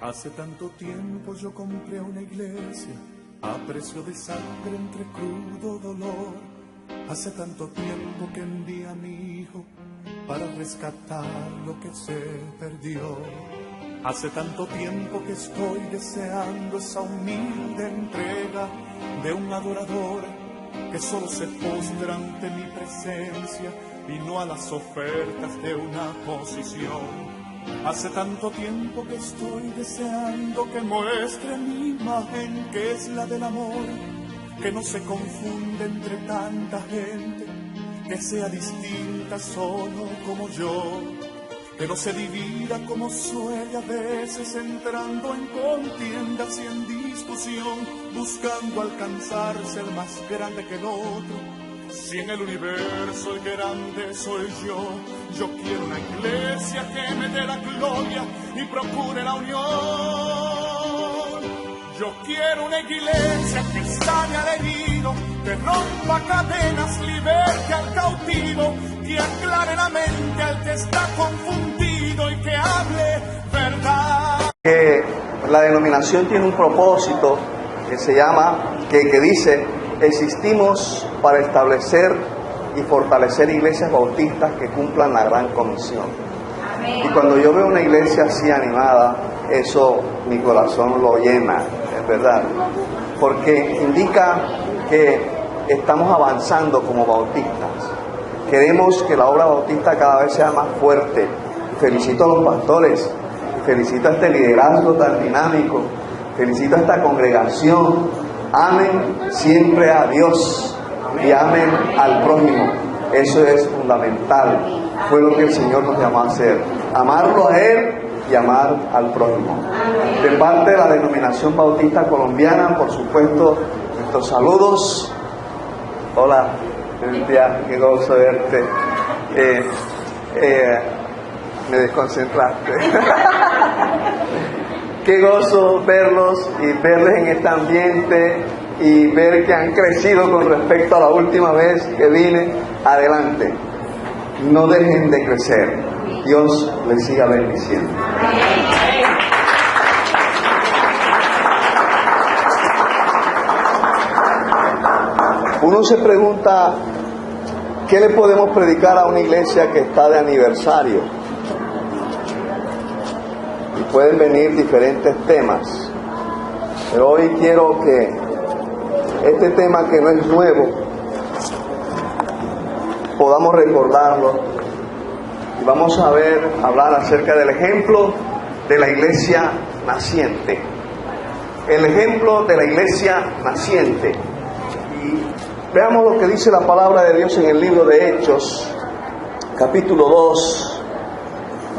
Hace tanto tiempo yo compré una iglesia a precio de sangre entre crudo dolor. Hace tanto tiempo que envié a mi hijo para rescatar lo que se perdió. Hace tanto tiempo que estoy deseando esa humilde entrega de un adorador que solo se postra ante mi presencia y no a las ofertas de una posición. Hace tanto tiempo que estoy deseando que muestre mi imagen, que es la del amor, que no se confunde entre tanta gente, que sea distinta solo como yo, que no se divida como suele a veces, entrando en contiendas y en discusión, buscando alcanzar ser más grande que el otro. Si en el universo el grande soy yo quiero una iglesia que me dé la gloria y procure la unión. Yo quiero una iglesia que sane al herido, que rompa cadenas, liberte al cautivo, que aclare la mente al que está confundido y que hable verdad. Que la denominación tiene un propósito que se llama, que dice: existimos para establecer y fortalecer iglesias bautistas que cumplan la gran comisión. Amén. Y cuando yo veo una iglesia así animada, eso mi corazón lo llena, es verdad, porque indica que estamos avanzando como bautistas. Queremos que la obra bautista cada vez sea más fuerte. Felicito a los pastores, felicito a este liderazgo tan dinámico, felicito a esta congregación. Amen siempre a Dios y amen al prójimo. Eso es fundamental. Fue lo que el Señor nos llamó a hacer: amarlo a Él y amar al prójimo. De parte de la denominación bautista colombiana, por supuesto, nuestros saludos. Hola, Cynthia, qué gozo verte. Me desconcentraste. Qué gozo verlos y verles en este ambiente y ver que han crecido con respecto a la última vez que vine. Adelante, no dejen de crecer. Dios les siga bendiciendo. Uno se pregunta, ¿qué le podemos predicar a una iglesia que está de aniversario? Pueden venir diferentes temas, pero hoy quiero que este tema, que no es nuevo, podamos recordarlo y vamos a hablar acerca del ejemplo de la iglesia naciente. El ejemplo de la iglesia naciente. Y veamos lo que dice la palabra de Dios en el libro de Hechos, capítulo 2.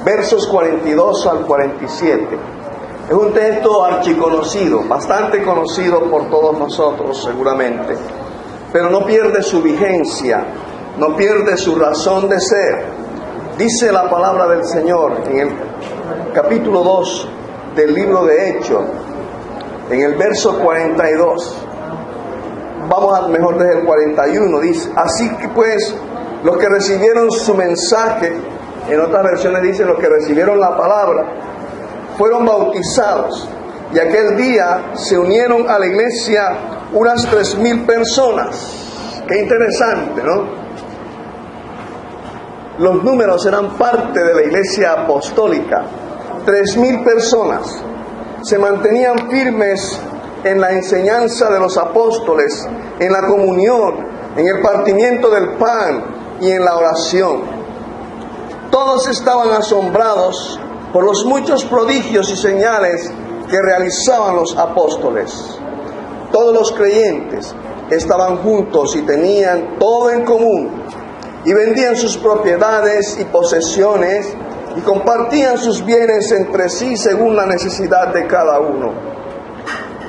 Versos 42 al 47. Es un texto archiconocido, bastante conocido por todos nosotros seguramente, pero no pierde su vigencia, no pierde su razón de ser. Dice la palabra del Señor en el capítulo 2 del libro de Hechos, en el verso 42. Vamos a mejor desde el 41. Dice: así que pues los que recibieron su mensaje, en otras versiones dice los que recibieron la palabra, fueron bautizados, y aquel día se unieron a la iglesia unas 3,000 personas. Qué interesante, ¿no? Los números eran parte de la iglesia apostólica. 3,000 personas se mantenían firmes en la enseñanza de los apóstoles, en la comunión, en el partimiento del pan y en la oración. Todos estaban asombrados por los muchos prodigios y señales que realizaban los apóstoles. Todos los creyentes estaban juntos y tenían todo en común, y vendían sus propiedades y posesiones y compartían sus bienes entre sí según la necesidad de cada uno.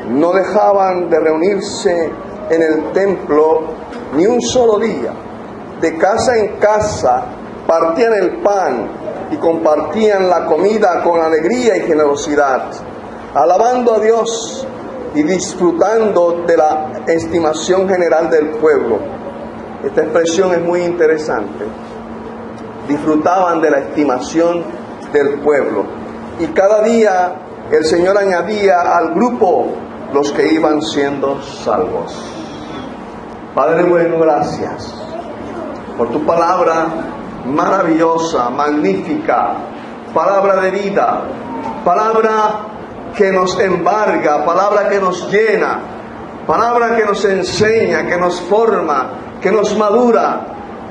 No dejaban de reunirse en el templo ni un solo día. De casa en casa partían el pan y compartían la comida con alegría y generosidad, alabando a Dios y disfrutando de la estimación general del pueblo. Esta expresión es muy interesante. Disfrutaban de la estimación del pueblo. Y cada día el Señor añadía al grupo los que iban siendo salvos. Padre bueno, gracias por tu palabra maravillosa, magnífica, palabra de vida, palabra que nos embarga, palabra que nos llena, palabra que nos enseña, que nos forma, que nos madura,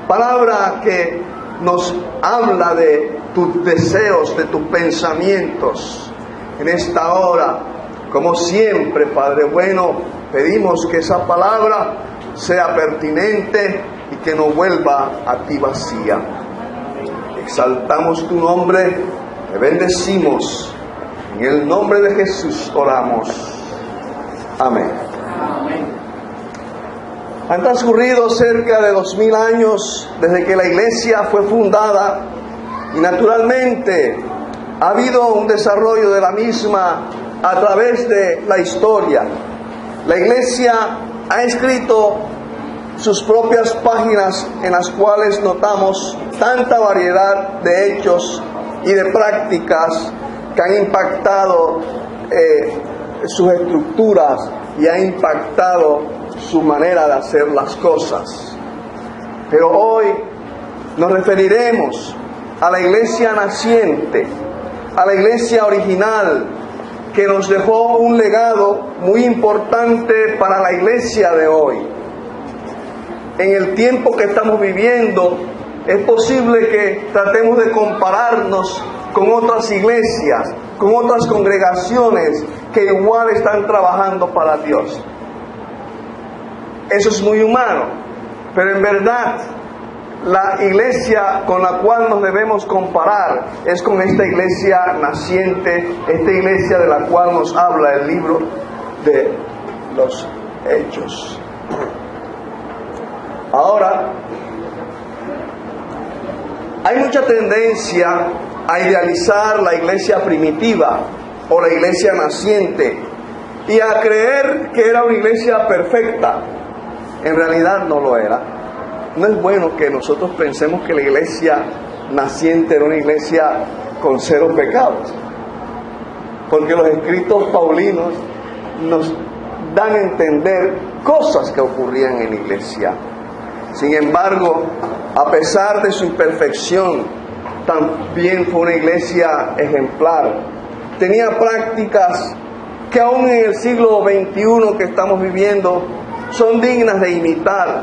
palabra que nos habla de tus deseos, de tus pensamientos. En esta hora, como siempre, Padre bueno, pedimos que esa palabra sea pertinente y que no vuelva a ti vacía. Exaltamos tu nombre, te bendecimos. En el nombre de Jesús oramos. Amén. Han transcurrido cerca de 2000 años desde que la iglesia fue fundada y naturalmente ha habido un desarrollo de la misma a través de la historia. La iglesia ha escrito sus propias páginas en las cuales notamos tanta variedad de hechos y de prácticas que han impactado sus estructuras y ha impactado su manera de hacer las cosas. Pero hoy nos referiremos a la iglesia naciente, a la iglesia original, que nos dejó un legado muy importante para la iglesia de hoy. En el tiempo que estamos viviendo, es posible que tratemos de compararnos con otras iglesias, con otras congregaciones que igual están trabajando para Dios. Eso es muy humano, pero en verdad la iglesia con la cual nos debemos comparar es con esta iglesia naciente, esta iglesia de la cual nos habla el libro de los Hechos. Ahora, hay mucha tendencia a idealizar la iglesia primitiva o la iglesia naciente y a creer que era una iglesia perfecta. En realidad no lo era. No es bueno que nosotros pensemos que la iglesia naciente era una iglesia con cero pecados, porque los escritos paulinos nos dan a entender cosas que ocurrían en la iglesia. Sin embargo, a pesar de su imperfección, también fue una iglesia ejemplar. Tenía prácticas que aún en el siglo XXI que estamos viviendo son dignas de imitar,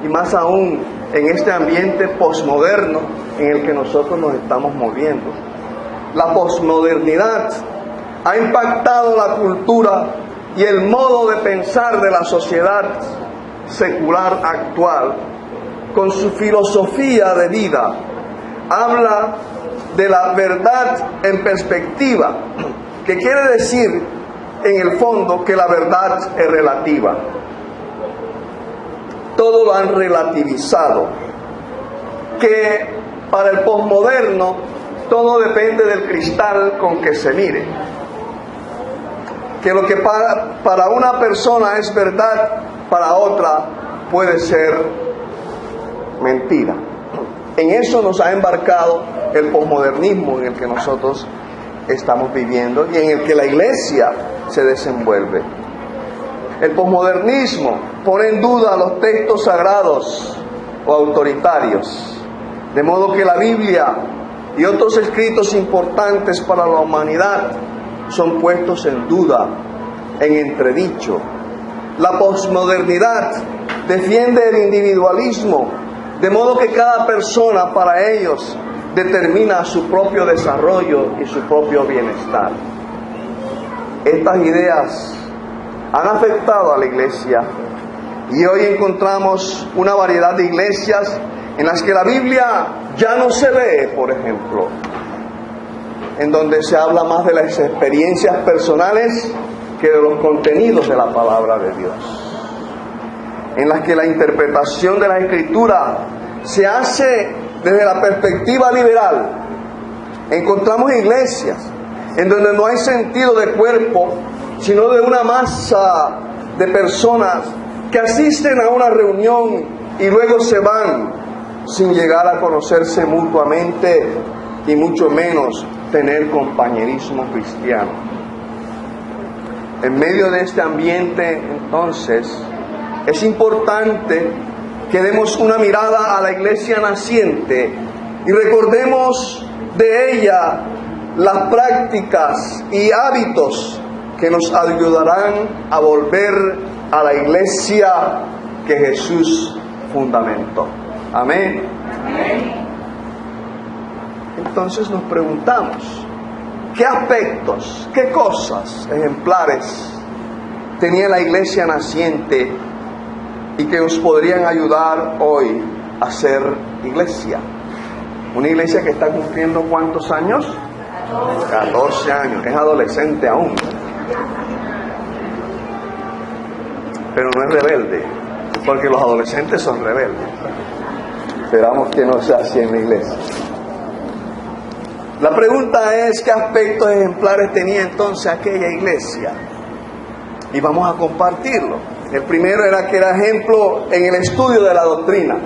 y más aún en este ambiente posmoderno en el que nosotros nos estamos moviendo. La posmodernidad ha impactado la cultura y el modo de pensar de la sociedad secular actual con su filosofía de vida. Habla de la verdad en perspectiva, que quiere decir en el fondo que la verdad es relativa. Todo lo han relativizado, que para el posmoderno todo depende del cristal con que se mire, que lo que para una persona es verdad, para otra puede ser mentira. En eso nos ha embarcado el posmodernismo en el que nosotros estamos viviendo y en el que la iglesia se desenvuelve. El posmodernismo pone en duda los textos sagrados o autoritarios, de modo que la Biblia y otros escritos importantes para la humanidad son puestos en duda, en entredicho. La posmodernidad defiende el individualismo, de modo que cada persona para ellos determina su propio desarrollo y su propio bienestar. Estas ideas han afectado a la iglesia y hoy encontramos una variedad de iglesias en las que la Biblia ya no se lee, por ejemplo, en donde se habla más de las experiencias personales que de los contenidos de la palabra de Dios, en las que la interpretación de la Escritura se hace desde la perspectiva liberal. Encontramos iglesias en donde no hay sentido de cuerpo, sino de una masa de personas que asisten a una reunión y luego se van sin llegar a conocerse mutuamente y mucho menos tener compañerismo cristiano. En medio de este ambiente, entonces, es importante que demos una mirada a la iglesia naciente y recordemos de ella las prácticas y hábitos que nos ayudarán a volver a la iglesia que Jesús fundamentó. Amén. Amén. Entonces nos preguntamos, ¿qué aspectos, qué cosas ejemplares tenía la iglesia naciente y que nos podrían ayudar hoy a ser iglesia? Una iglesia que está cumpliendo ¿cuántos años? 14 años, es adolescente aún, pero no es rebelde, porque los adolescentes son rebeldes. Esperamos que no sea así en la iglesia. La pregunta es, ¿qué aspectos ejemplares tenía entonces aquella iglesia? Y vamos a compartirlo. El primero era que era ejemplo en el estudio de la doctrina.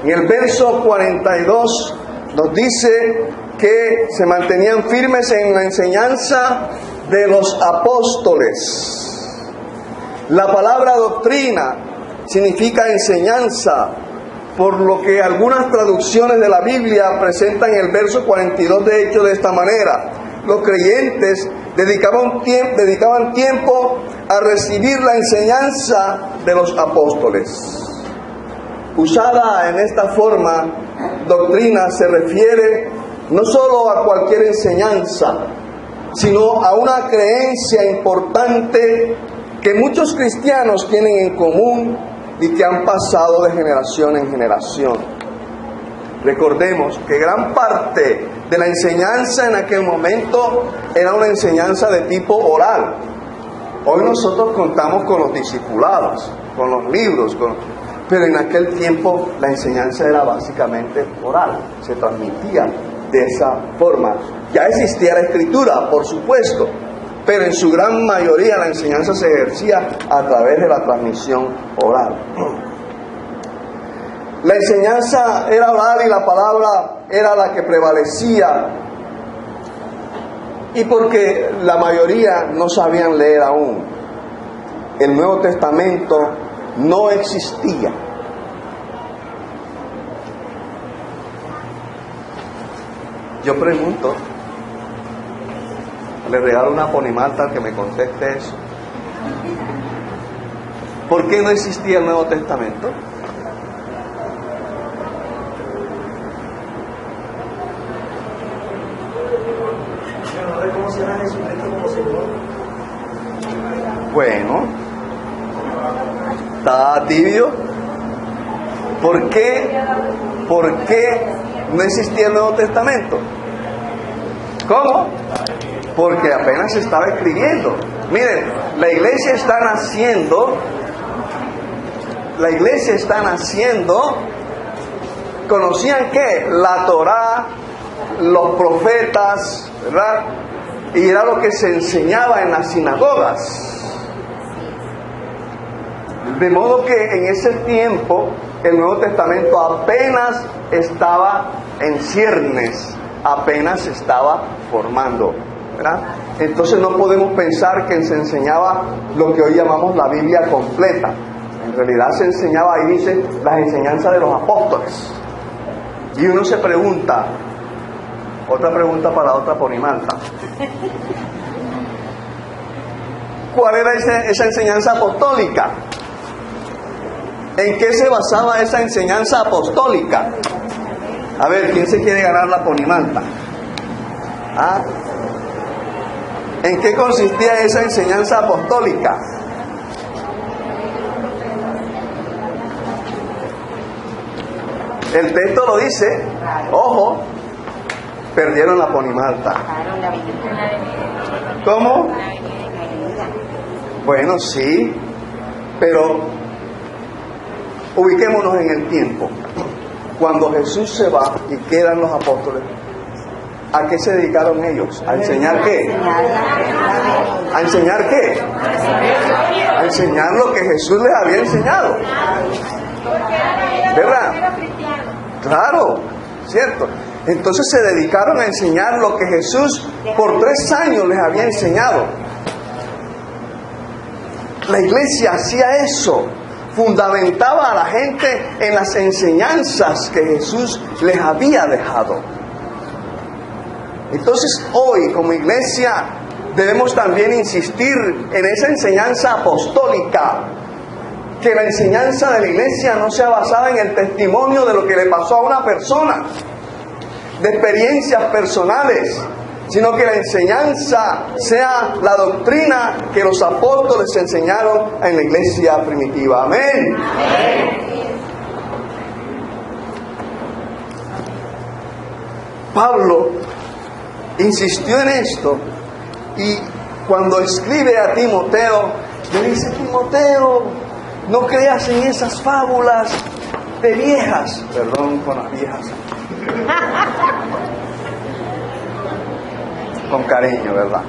En el verso 42 nos dice que se mantenían firmes en la enseñanza de los apóstoles. La palabra doctrina significa enseñanza, por lo que algunas traducciones de la Biblia presentan el verso 42 de hecho de esta manera: los creyentes dedicaban tiempo a recibir la enseñanza de los apóstoles. Usada en esta forma, doctrina se refiere no solo a cualquier enseñanza, sino a una creencia importante que muchos cristianos tienen en común y que han pasado de generación en generación. Recordemos que gran parte de la enseñanza en aquel momento era una enseñanza de tipo oral. Hoy nosotros contamos con los discipulados, con los libros, pero en aquel tiempo la enseñanza era básicamente oral, se transmitía de esa forma. Ya existía la escritura, por supuesto, pero en su gran mayoría la enseñanza se ejercía a través de la transmisión oral. La enseñanza era oral y la palabra era la que prevalecía, y porque la mayoría no sabían leer aún. El Nuevo Testamento no existía. Yo pregunto, le regalo una ponimalta al que me conteste eso. ¿Por qué no existía el Nuevo Testamento? No reconocían a Jesucristo como Señor. Bueno, está tibio. ¿Por qué no existía el Nuevo Testamento? ¿Cómo? Porque apenas se estaba escribiendo. Miren, la iglesia está naciendo. ¿Conocían qué? La Torá, los profetas, ¿verdad? Y era lo que se enseñaba en las sinagogas. De modo que en ese tiempo el Nuevo Testamento apenas estaba en ciernes, apenas se estaba formando, ¿verdad? Entonces no podemos pensar que se enseñaba lo que hoy llamamos la Biblia completa. En realidad se enseñaba, ahí dice, las enseñanzas de los apóstoles. Y uno se pregunta, otra pregunta para otra ponimalta, ¿cuál era esa enseñanza apostólica? ¿En qué se basaba esa enseñanza apostólica? A ver, ¿quién se quiere ganar la ponimalta? ¿Ah? ¿En qué consistía esa enseñanza apostólica? El texto lo dice, ojo, perdieron la ponimalta. ¿Cómo? Bueno, sí, pero ubiquémonos en el tiempo. Cuando Jesús se va y quedan los apóstoles, ¿a qué se dedicaron ellos? ¿A enseñar qué? ¿A enseñar qué? A enseñar lo que Jesús les había enseñado. ¿Verdad? Claro, cierto. Entonces se dedicaron a enseñar lo que Jesús por 3 años les había enseñado. La iglesia hacía eso, fundamentaba a la gente en las enseñanzas que Jesús les había dejado. Entonces hoy como iglesia debemos también insistir en esa enseñanza apostólica, que la enseñanza de la iglesia no sea basada en el testimonio de lo que le pasó a una persona, de experiencias personales, sino que la enseñanza sea la doctrina que los apóstoles enseñaron en la iglesia primitiva. Amén. Pablo insistió en esto y cuando escribe a Timoteo, le dice: Timoteo, no creas en esas fábulas de viejas. Perdón con las viejas. Con cariño, ¿verdad?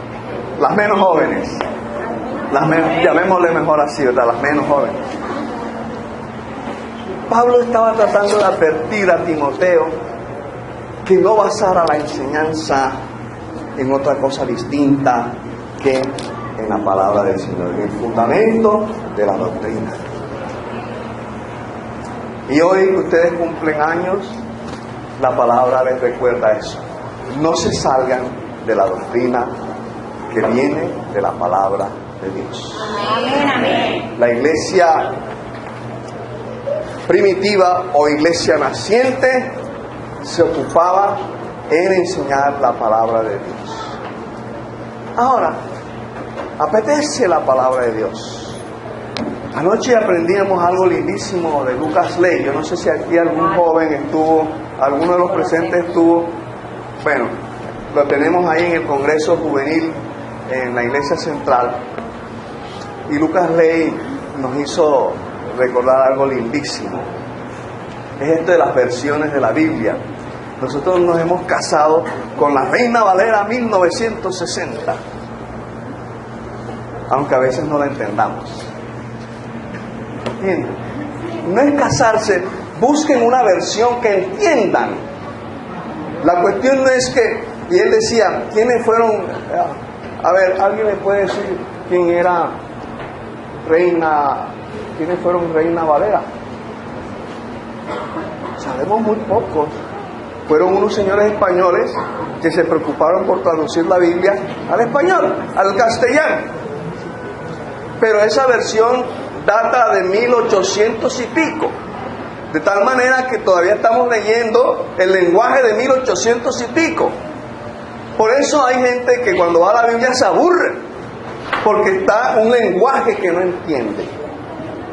Las menos jóvenes. Llamémosle mejor así, ¿verdad? Las menos jóvenes. Pablo estaba tratando de advertir a Timoteo que no basara la enseñanza en otra cosa distinta que en la palabra del Señor, en el fundamento de la doctrina. Y hoy que ustedes cumplen años, la palabra les recuerda eso. No se salgan de la doctrina que viene de la palabra de Dios. Amén, amén. La iglesia primitiva o iglesia naciente se ocupaba en enseñar la palabra de Dios. Ahora, apetece la palabra de Dios. Anoche aprendíamos algo lindísimo de Lucas Ley. Yo no sé si aquí algún joven estuvo, alguno de los presentes estuvo. Bueno, lo tenemos ahí en el Congreso Juvenil, en la Iglesia Central. Y Lucas Ley nos hizo recordar algo lindísimo. Es esto de las versiones de la Biblia. Nosotros nos hemos casado con la Reina Valera 1960, aunque a veces no la entendamos. ¿Entienden? No es casarse, busquen una versión que entiendan. La cuestión no es que, y él decía, ¿quiénes fueron? A ver, ¿alguien me puede decir quién era Reina? ¿Quiénes fueron Reina Valera? Sabemos muy pocos. Fueron unos señores españoles que se preocuparon por traducir la Biblia al español, al castellano. Pero esa versión data de 1800 y pico. De tal manera que todavía estamos leyendo el lenguaje de 1800 y pico. Por eso hay gente que cuando va a la Biblia se aburre, porque está un lenguaje que no entiende.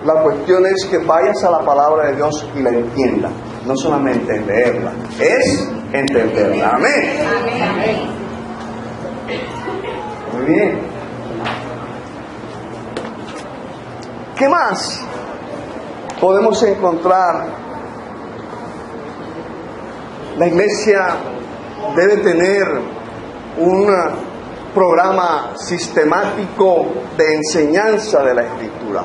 La cuestión es que vayas a la palabra de Dios y la entiendas. No solamente leerla, es entenderla. Amén. Amén. Muy bien. ¿Qué más podemos encontrar? La iglesia debe tener un programa sistemático de enseñanza de la Escritura,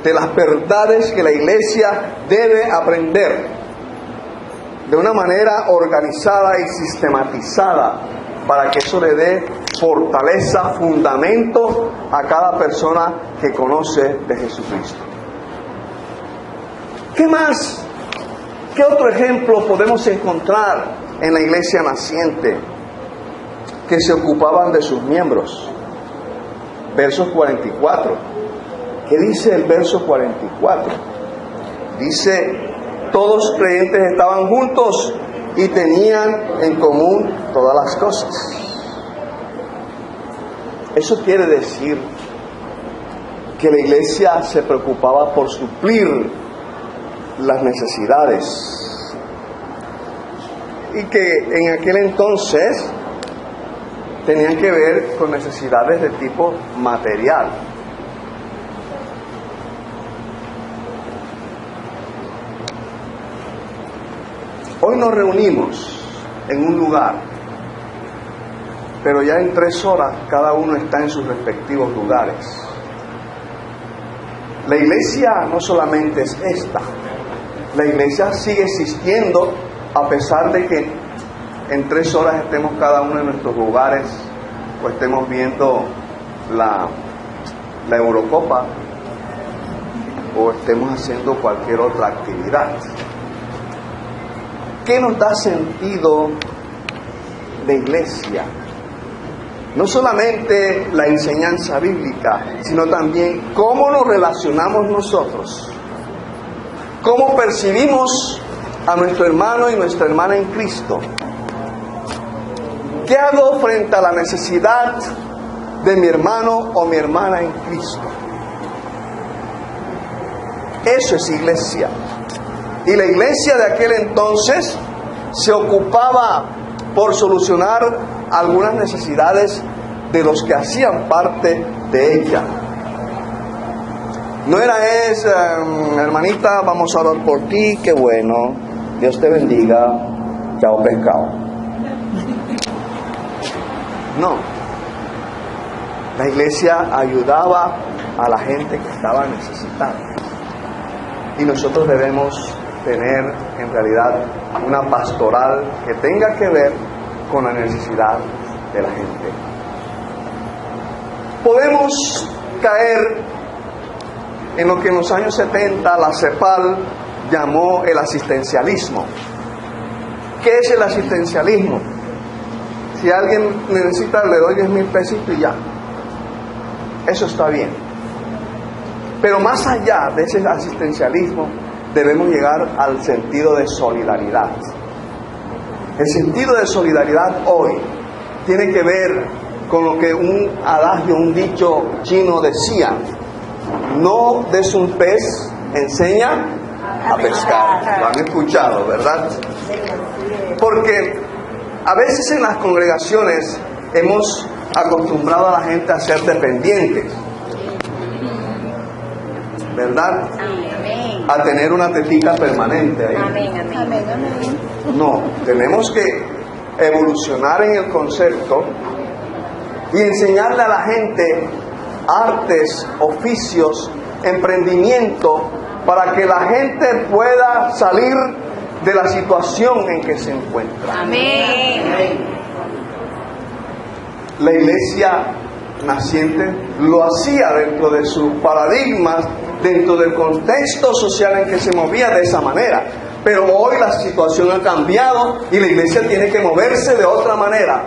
de las verdades que la iglesia debe aprender de una manera organizada y sistematizada, para que eso le dé fortaleza, fundamento a cada persona que conoce de Jesucristo. ¿Qué más? ¿Qué otro ejemplo podemos encontrar en la iglesia naciente? Que se ocupaban de sus miembros. Verso 44. ¿Qué dice el verso 44? Dice: todos los creyentes estaban juntos y tenían en común todas las cosas. Eso quiere decir que la iglesia se preocupaba por suplir las necesidades, y que en aquel entonces tenían que ver con necesidades de tipo material. Hoy nos reunimos en un lugar, pero ya en 3 horas cada uno está en sus respectivos lugares. La iglesia no solamente es esta, la iglesia sigue existiendo a pesar de que en 3 horas estemos cada uno en nuestros lugares o estemos viendo la Eurocopa o estemos haciendo cualquier otra actividad. ¿Qué nos da sentido de iglesia? No solamente la enseñanza bíblica, sino también cómo nos relacionamos nosotros, cómo percibimos a nuestro hermano y nuestra hermana en Cristo. ¿Qué hago frente a la necesidad de mi hermano o mi hermana en Cristo? Eso es iglesia. Y la iglesia de aquel entonces se ocupaba por solucionar algunas necesidades de los que hacían parte de ella. No era hermanita, vamos a orar por ti, qué bueno, Dios te bendiga, chao pescado. No. La iglesia ayudaba a la gente que estaba necesitada. Y nosotros debemos tener en realidad una pastoral que tenga que ver con la necesidad de la gente. Podemos caer en lo que en los años 70 la CEPAL llamó el asistencialismo. ¿Qué es el asistencialismo? Si alguien necesita, le doy 10,000 pesitos y ya. Eso está bien. Pero más allá de ese asistencialismo, debemos llegar al sentido de solidaridad. El sentido de solidaridad hoy tiene que ver con lo que un adagio, un dicho chino decía: no des un pez, enseña a pescar. Lo han escuchado, ¿verdad? Porque a veces en las congregaciones hemos acostumbrado a la gente a ser dependientes, ¿verdad? A tener una tetita permanente ahí. No, tenemos que evolucionar en el concepto y enseñarle a la gente artes, oficios, emprendimiento, para que la gente pueda salir de la situación en que se encuentra. Amén. La iglesia naciente lo hacía dentro de sus paradigmas, dentro del contexto social en que se movía de esa manera. Pero hoy la situación ha cambiado y la iglesia tiene que moverse de otra manera.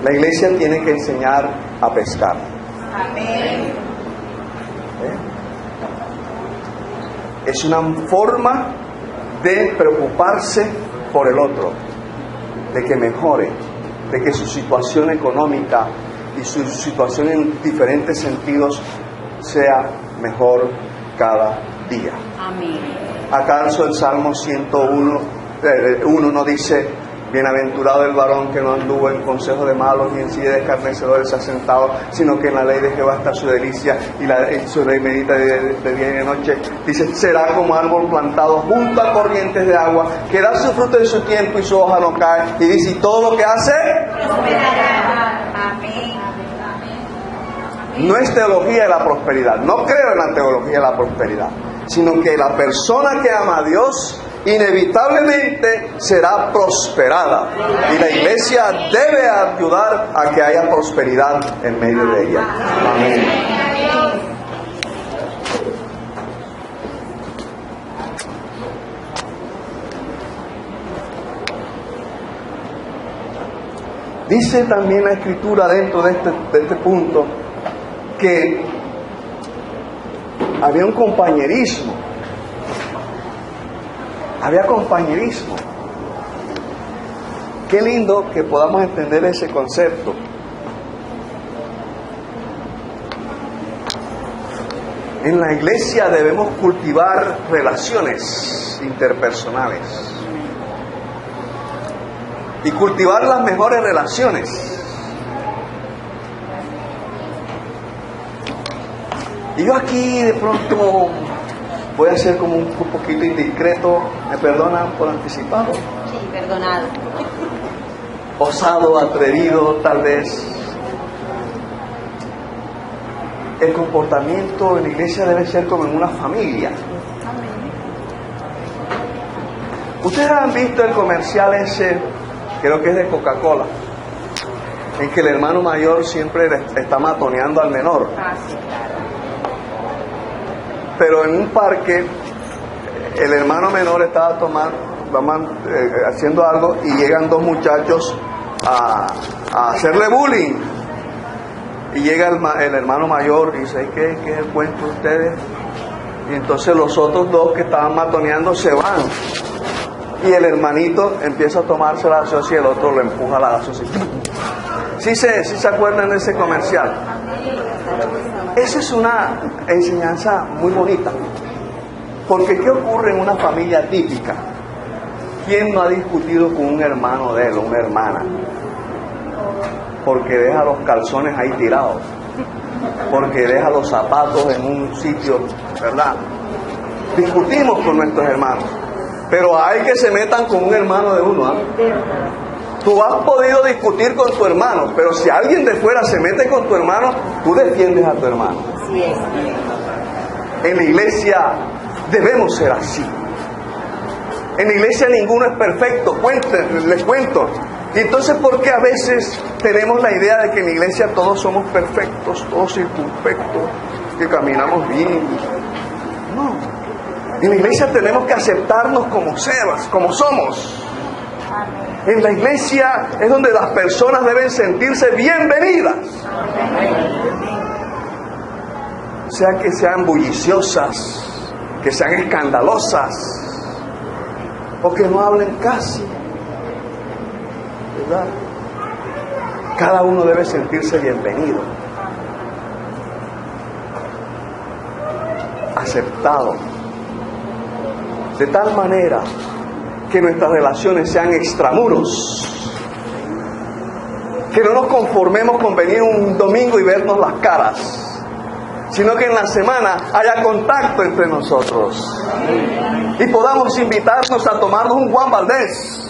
La iglesia tiene que enseñar a pescar. Amén. Es una forma de preocuparse por el otro, de que mejore, de que su situación económica y su situación en diferentes sentidos sea mejor cada día. Amén. ¿Acaso el Salmo 101 no dice: bienaventurado el varón que no anduvo en consejo de malos, ni en silla de escarnecedores se ha sentado, sino que en la ley de Jehová está su delicia, y en su ley medita de día y de noche? Dice: será como árbol plantado junto a corrientes de agua, que da su fruto en su tiempo y su hoja no cae. Y dice: y todo lo que hace Prosperará. Amén. no es teología de la prosperidad. No creo en la teología de la prosperidad, sino que la persona que ama a Dios inevitablemente será prosperada, y la iglesia debe ayudar a que haya prosperidad en medio de ella. Amén. Dice también la Escritura dentro de este punto que había un compañerismo. Había compañerismo. Qué lindo que podamos entender ese concepto. En la iglesia debemos cultivar relaciones interpersonales y cultivar las mejores relaciones. Y yo aquí de pronto voy a ser como un poquito indiscreto, ¿me perdonan por anticipado? Sí, perdonado. Osado, atrevido, tal vez. El comportamiento en la iglesia debe ser como en una familia. Ustedes han visto el comercial ese, creo que es de Coca-Cola, en que el hermano mayor siempre está matoneando al menor. Ah, sí, claro. Pero en un parque, el hermano menor estaba haciendo algo y llegan dos muchachos a hacerle bullying. Y llega el hermano mayor y dice, ¿qué es el cuento de ustedes? Y entonces los otros dos que estaban matoneando se van. Y el hermanito empieza a tomarse la gaseosa y el otro lo empuja a la gaseosa. ¿Sí se acuerdan de ese comercial? Esa es una enseñanza muy bonita. Porque ¿qué ocurre en una familia típica? ¿Quién no ha discutido con un hermano de él o una hermana? Porque deja los calzones ahí tirados. Porque deja los zapatos en un sitio, ¿verdad? Discutimos con nuestros hermanos. Pero hay que se metan con un hermano de uno, ¿eh? Tú has podido discutir con tu hermano, pero si alguien de fuera se mete con tu hermano, tú defiendes a tu hermano. Así es. En la iglesia debemos ser así. En la iglesia ninguno es perfecto, les cuento. Y entonces, ¿por qué a veces tenemos la idea de que en la iglesia todos somos perfectos, todos circunspectos, que caminamos bien? No. En la iglesia tenemos que aceptarnos como seres, como somos. En la iglesia es donde las personas deben sentirse bienvenidas. Sea que sean bulliciosas, que sean escandalosas, o que no hablen casi. ¿Verdad? Cada uno debe sentirse bienvenido, aceptado, de tal manera que nuestras relaciones sean extramuros, que no nos conformemos con venir un domingo y vernos las caras, sino que en la semana haya contacto entre nosotros y podamos invitarnos a tomarnos un Juan Valdés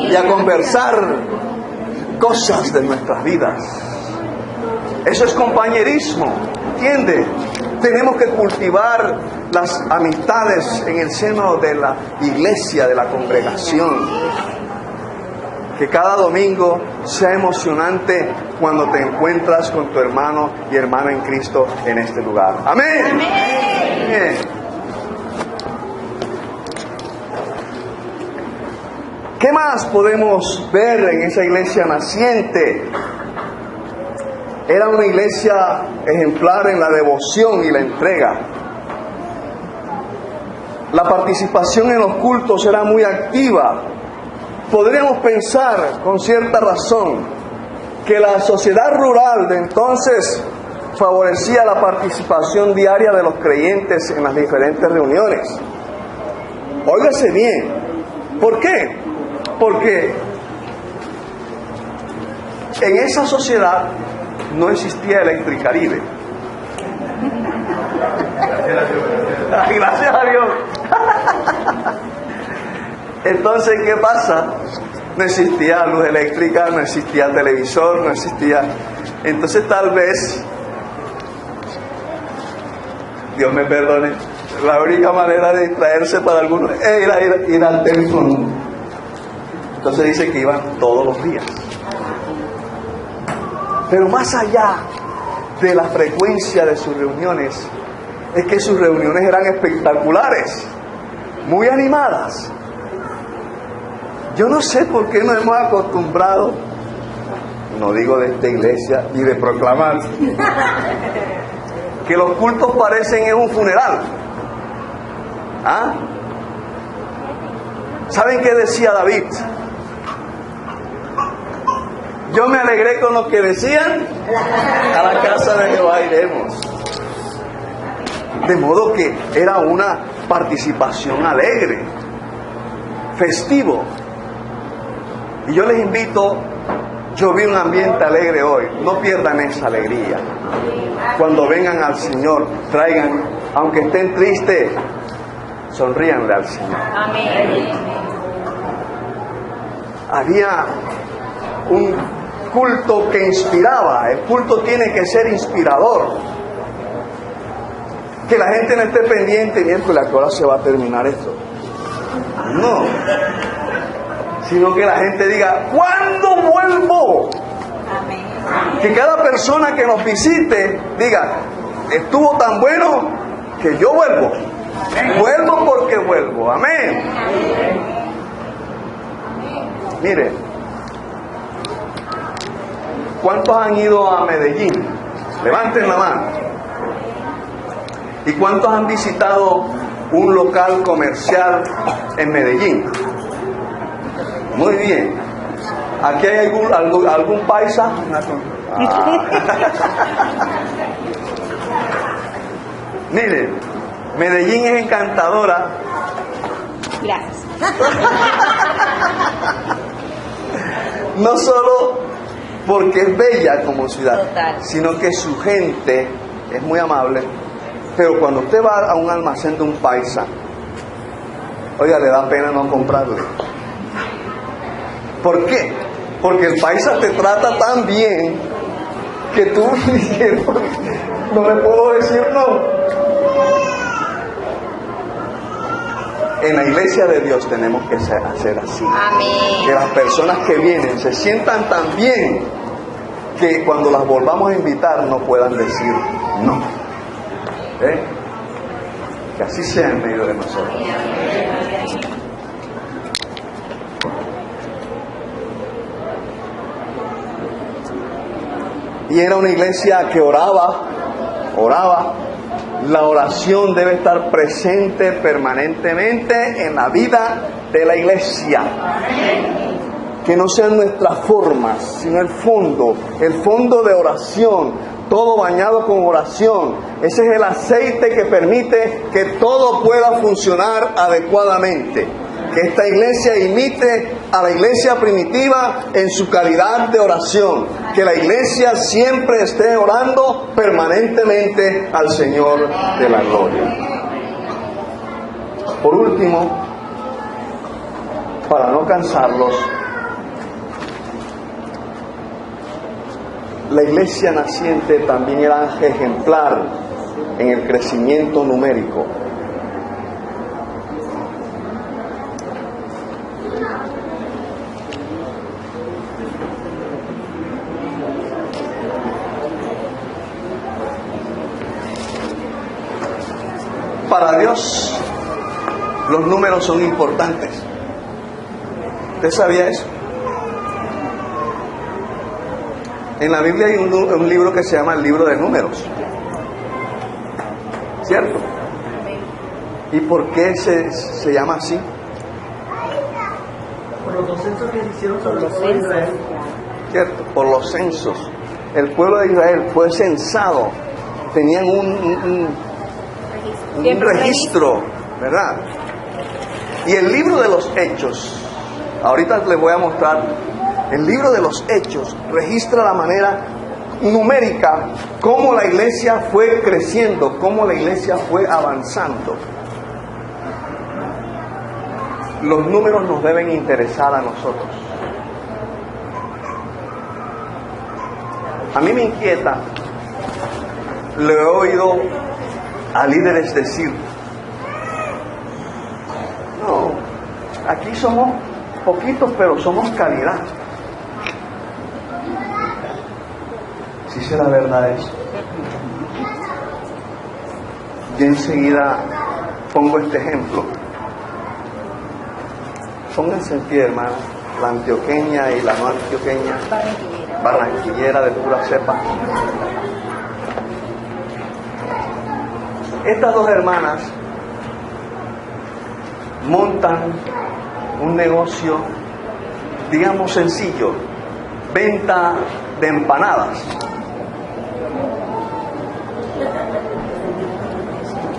y a conversar cosas de nuestras vidas. Eso es compañerismo, ¿entiende? Tenemos que cultivar las amistades en el seno de la iglesia, de la congregación. Que cada domingo sea emocionante cuando te encuentras con tu hermano y hermana en Cristo en este lugar. ¡Amén! ¡Amén! ¿Qué más podemos ver en esa iglesia naciente? Era una iglesia ejemplar en la devoción y la entrega. La participación en los cultos era muy activa. Podríamos pensar con cierta razón que la sociedad rural de entonces favorecía la participación diaria de los creyentes en las diferentes reuniones. Óigase bien, ¿por qué? Porque en esa sociedad no existía Electricaribe. Gracias a Dios. Entonces, ¿qué pasa? No existía luz eléctrica, no existía televisor, no existía... Entonces tal vez, Dios me perdone, la única manera de distraerse para algunos era ir al teléfono. Entonces dice que iban todos los días. Pero más allá de la frecuencia de sus reuniones, es que sus reuniones eran espectaculares, muy animadas. Yo no sé por qué nos hemos acostumbrado, no digo de esta iglesia ni de proclamar, que los cultos parecen en un funeral. ¿Ah? ¿Saben qué decía David? Yo me alegré con lo que decían, a la casa de Jehová iremos. De modo que era una participación alegre, festivo. Y yo les invito, yo vi un ambiente alegre hoy, no pierdan esa alegría. Cuando vengan al Señor, traigan, aunque estén tristes, sonríanle al Señor. Amén. Había un culto que inspiraba. El culto tiene que ser inspirador. Que la gente no esté pendiente, miércoles, ¿a qué hora se va a terminar esto? No. Sino que la gente diga, ¿cuándo vuelvo? Que cada persona que nos visite diga, estuvo tan bueno que yo vuelvo. Vuelvo porque vuelvo. Amén. Mire, ¿cuántos han ido a Medellín? Levanten la mano. ¿Y cuántos han visitado un local comercial en Medellín? Muy bien. ¿Aquí hay algún paisa? Mire, Medellín es encantadora. Gracias. No solo porque es bella como ciudad, Total. sino que su gente es muy amable. Pero cuando usted va a un almacén de un paisa, oiga, le da pena no comprarle. ¿Por qué? Porque el paisa te trata tan bien que tú no le puedo decir no. En la iglesia de Dios tenemos que hacer así. Amén. Que las personas que vienen se sientan tan bien que cuando las volvamos a invitar no puedan decir no. Que así sea en medio de nosotros. Y era una iglesia que oraba. La oración debe estar presente permanentemente en la vida de la iglesia. Que no sean nuestras formas, sino el fondo de oración, todo bañado con oración. Ese es el aceite que permite que todo pueda funcionar adecuadamente. Que esta iglesia imite a la iglesia primitiva en su calidad de oración. Que la iglesia siempre esté orando permanentemente al Señor de la gloria. Por último, para no cansarlos, la iglesia naciente también era ejemplar en el crecimiento numérico. Para Dios, los números son importantes. ¿Usted sabía eso? En la Biblia hay un libro que se llama el libro de números. ¿Cierto? ¿Y por qué se llama así? Por los dos censos que se hicieron sobre el pueblo de Israel. ¿Cierto? Por los censos. El pueblo de Israel fue censado. Tenían un registro, ¿verdad? Y el libro de los Hechos, ahorita les voy a mostrar, el libro de los Hechos registra la manera numérica, cómo la iglesia fue creciendo, cómo la iglesia fue avanzando. Los números nos deben interesar a nosotros. A mí me inquieta, le he oído a líderes decir, no, aquí somos poquitos, pero somos calidad. ¿Sí será verdad eso? Yo enseguida pongo este ejemplo. Pónganse en pie, hermano. La antioqueña y la no antioqueña, barranquillera de pura cepa. Estas dos hermanas montan un negocio, digamos sencillo, venta de empanadas.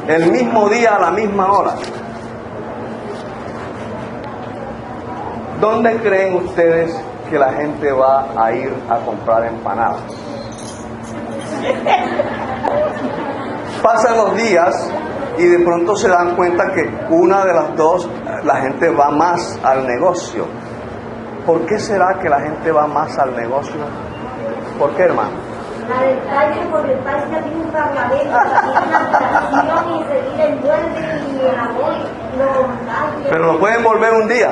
El mismo día a la misma hora. ¿Dónde creen ustedes que la gente va a ir a comprar empanadas? Pasan los días y de pronto se dan cuenta que una de las dos, la gente va más al negocio. ¿Por qué será que la gente va más al negocio? ¿Por qué, hermano? La del calle, porque el país ya tiene un parlamento, tiene una votación y seguir el duende y el amor y lo Pero lo pueden volver un día.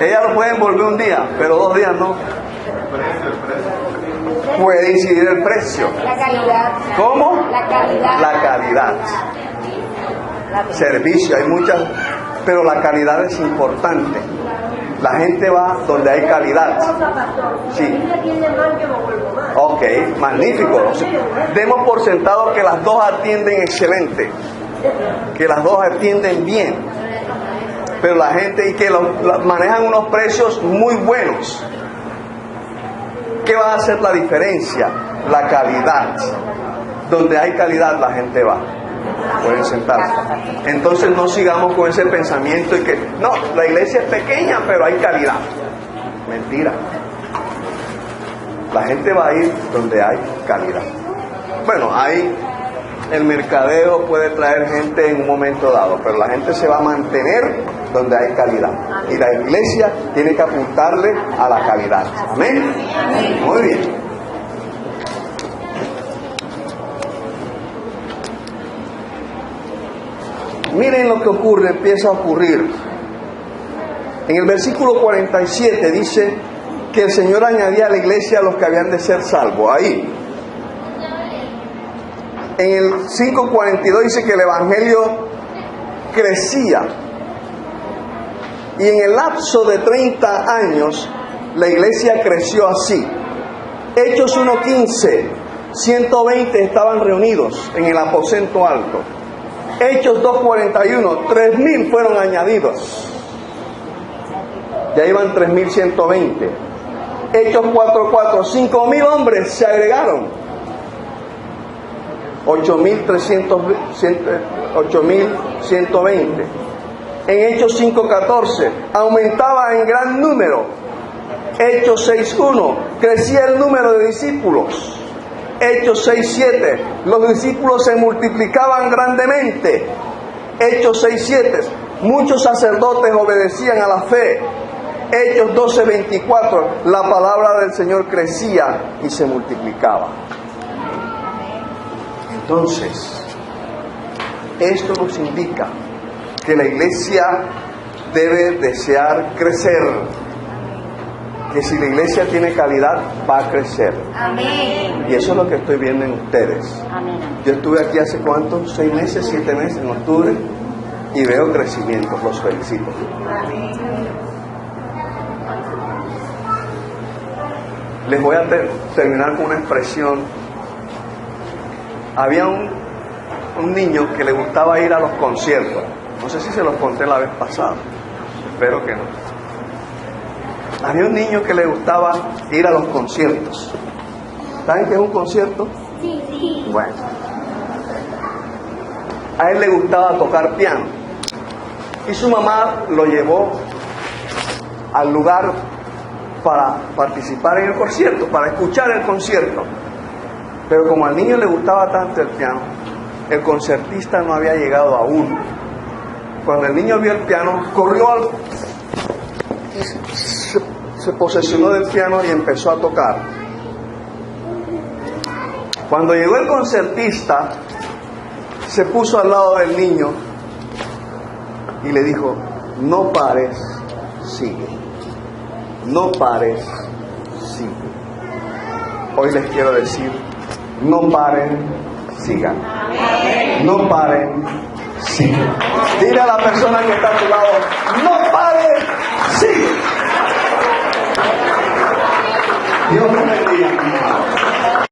Ellas lo pueden volver un día, pero 2 días no. puede incidir el precio. La calidad. ¿Cómo? La calidad. La calidad. Servicio, hay muchas, pero la calidad es importante. La gente va donde hay calidad. Sí. Ok, magnífico. Demos por sentado que las dos atienden excelente, que las dos atienden bien, pero la gente y que manejan unos precios muy buenos. ¿Qué va a hacer la diferencia? La calidad. Donde hay calidad la gente va. Pueden sentarse. Entonces no sigamos con ese pensamiento y que no, la iglesia es pequeña pero hay calidad. Mentira. La gente va a ir donde hay calidad. Bueno, ahí el mercadeo puede traer gente en un momento dado, pero la gente se va a mantener donde hay calidad. Y la iglesia tiene que apuntarle a la calidad. Amén. Muy bien. Miren lo que ocurre, empieza a ocurrir. En el versículo 47 dice que el Señor añadía a la iglesia a los que habían de ser salvos. Ahí. En el 5:42 dice que el evangelio crecía. Y en el lapso de 30 años, la iglesia creció así. Hechos 1:15, 120 estaban reunidos en el aposento alto. Hechos 2:41, 3,000 fueron añadidos. Ya iban 3,120. Hechos 4:4, 5,000 hombres se agregaron. 8,120. En Hechos 5:14, aumentaba en gran número. Hechos 6:1, crecía el número de discípulos. Hechos 6:7, los discípulos se multiplicaban grandemente. Hechos 6:7, muchos sacerdotes obedecían a la fe. Hechos 12:24, la palabra del Señor crecía y se multiplicaba. Entonces, esto nos indica que la iglesia debe desear crecer. Que si la iglesia tiene calidad, va a crecer. Amén. Y eso es lo que estoy viendo en ustedes. Amén. Yo estuve aquí hace ¿cuántos? 6 meses, 7 meses, en octubre, y veo crecimiento. Los felicito. Les voy a terminar con una expresión. Había un niño que le gustaba ir a los conciertos. No sé si se los conté la vez pasada. Espero que no. Había un niño que le gustaba ir a los conciertos. ¿Saben qué es un concierto? Sí. Bueno. A él le gustaba tocar piano. Y su mamá lo llevó al lugar para participar en el concierto, para escuchar el concierto. Pero como al niño le gustaba tanto el piano, el concertista no había llegado aún. Cuando el niño vio el piano, corrió se posesionó del piano y empezó a tocar. Cuando llegó el concertista, se puso al lado del niño y le dijo: no pares, sigue. No pares, sigue. Hoy les quiero decir: no paren, sigan. No paren, sigan. Dile a la persona que está a tu lado: no paren, sigue. Dios me bendiga.